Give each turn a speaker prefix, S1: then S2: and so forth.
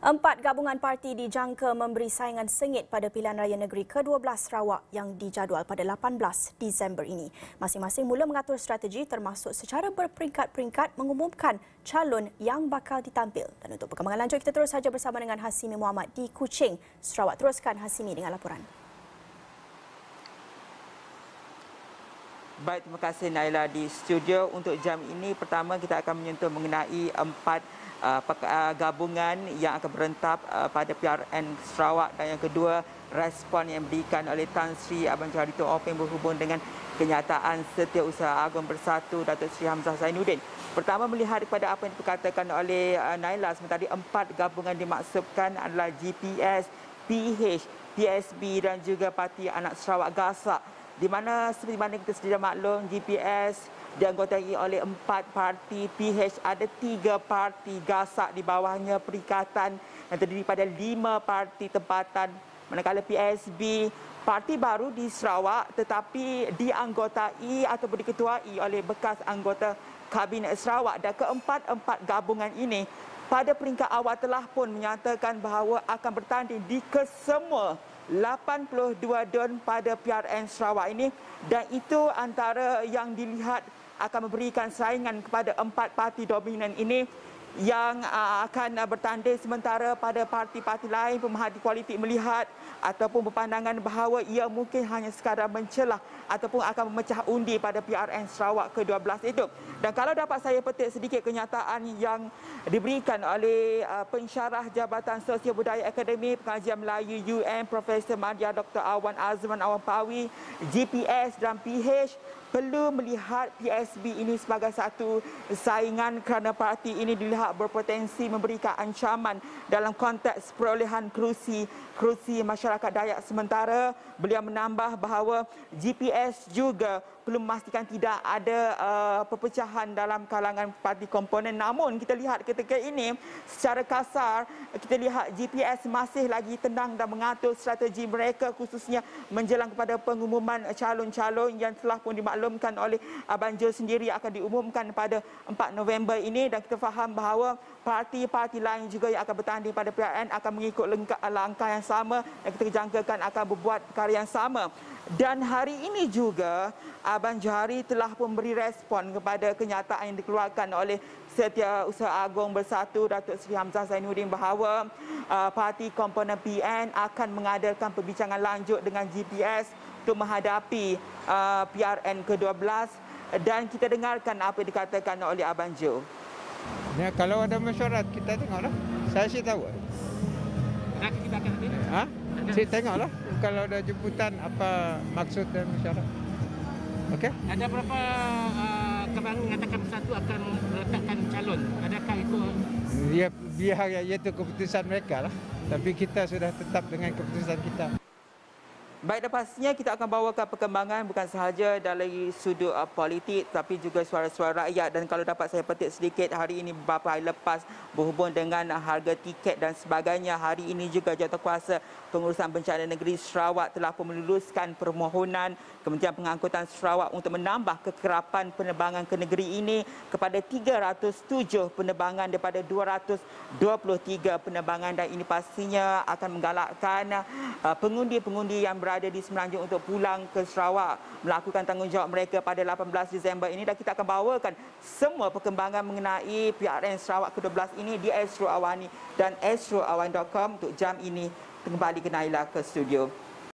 S1: Empat gabungan parti dijangka memberi saingan sengit pada pilihan raya negeri ke-12 Sarawak yang dijadual pada 18 Disember ini. Masing-masing mula mengatur strategi termasuk secara berperingkat-peringkat mengumumkan calon yang bakal ditampil. Dan untuk perkembangan lanjut, kita terus saja bersama dengan Hasimi Muhammad di Kuching, Sarawak. Teruskan Hasimi dengan laporan.
S2: Baik, terima kasih Naila di studio. Untuk jam ini, pertama kita akan menyentuh mengenai empat gabungan yang akan berentap pada PRN Sarawak, dan yang kedua respon yang diberikan oleh Tan Sri Abang Johari Tun Openg berhubung dengan kenyataan Setiausaha Agong Bersatu Datuk Seri Hamzah Zainuddin. Pertama, melihat kepada apa yang diperkatakan oleh Naila sementara empat gabungan dimaksudkan adalah GPS, PH, PSB dan juga Parti Anak Sarawak Gasak, di mana seperti mana kita sedia maklum, GPS dianggotai oleh 4 parti, PH ada 3 parti, Gasak di bawahnya perikatan yang terdiri pada 5 parti tempatan, manakala PSB parti baru di Sarawak tetapi dianggotai ataupun diketuai oleh bekas anggota Kabinet Sarawak. Dan keempat-empat gabungan ini pada peringkat awal telah pun menyatakan bahawa akan bertanding di kesemua 82 DUN pada PRN Sarawak ini, dan itu antara yang dilihat akan memberikan saingan kepada empat parti dominan ini yang akan bertanding, sementara pada parti-parti lain pemerhati kualiti melihat ataupun berpandangan bahawa ia mungkin hanya sekadar mencelah ataupun akan memecah undi pada PRN Sarawak ke-12 itu. Dan kalau dapat saya petik sedikit kenyataan yang diberikan oleh pensyarah Jabatan Sosial Budaya Akademi Pengajian Melayu UM Profesor Madya Dr. Awan Azman Awan Pawi, GPS dan PH perlu melihat PSB ini sebagai satu saingan kerana parti ini dilihat berpotensi memberikan ancaman dalam konteks perolehan kerusi masyarakat Dayak. Sementara beliau menambah bahawa GPS juga perlu memastikan tidak ada perpecahan dalam kalangan parti komponen. Namun kita lihat ketika ini secara kasar, kita lihat GPS masih lagi tenang dan mengatur strategi mereka, khususnya menjelang kepada pengumuman calon-calon yang telah pun dimaklumkan oleh Abang Jo sendiri akan diumumkan pada 4 November ini. Dan kita faham bahawa parti-parti lain juga yang akan bertanding pada PRN akan mengikut langkah yang sama, dan kita jangkakan akan berbuat perkara yang sama. Dan hari ini juga Abang Johari telah memberi respon kepada kenyataan yang dikeluarkan oleh Setiausaha Agong Bersatu Datuk Seri Hamzah Zainuddin bahawa parti komponen PN akan mengadakan perbincangan lanjut dengan GPS untuk menghadapi PRN ke-12, dan kita dengarkan apa yang dikatakan oleh Abang Jo.
S3: Ya, kalau ada mesyuarat kita tengoklah. Saya sih tahu.
S4: Kita akan hadir.
S3: Saya tengoklah kalau ada jemputan apa maksud dan mesyuarat. Okey.
S4: Ada berapa kabar mengatakan Bersatu akan meletakkan calon? Adakah itu?
S3: Ya, biar itu keputusan mereka lah. Tapi kita sudah tetap dengan keputusan kita.
S2: Baik, dan pastinya kita akan bawakan perkembangan bukan sahaja dari sudut politik tapi juga suara-suara rakyat. Dan kalau dapat saya petik sedikit, hari ini beberapa hari lepas berhubung dengan harga tiket dan sebagainya, hari ini juga Jawatankuasa Pengurusan Bencana Negeri Sarawak telah pun meluluskan permohonan Kementerian Pengangkutan Sarawak untuk menambah kekerapan penerbangan ke negeri ini kepada 307 penerbangan daripada 223 penerbangan. Dan ini pastinya akan menggalakkan pengundi-pengundi yang berada di Semenanjung untuk pulang ke Sarawak melakukan tanggungjawab mereka pada 18 Disember ini. Dan kita akan bawakan semua perkembangan mengenai PRN Sarawak ke-12 ini di Astro Awani dan astroawan.com. Untuk jam ini kembali ke Naila ke studio.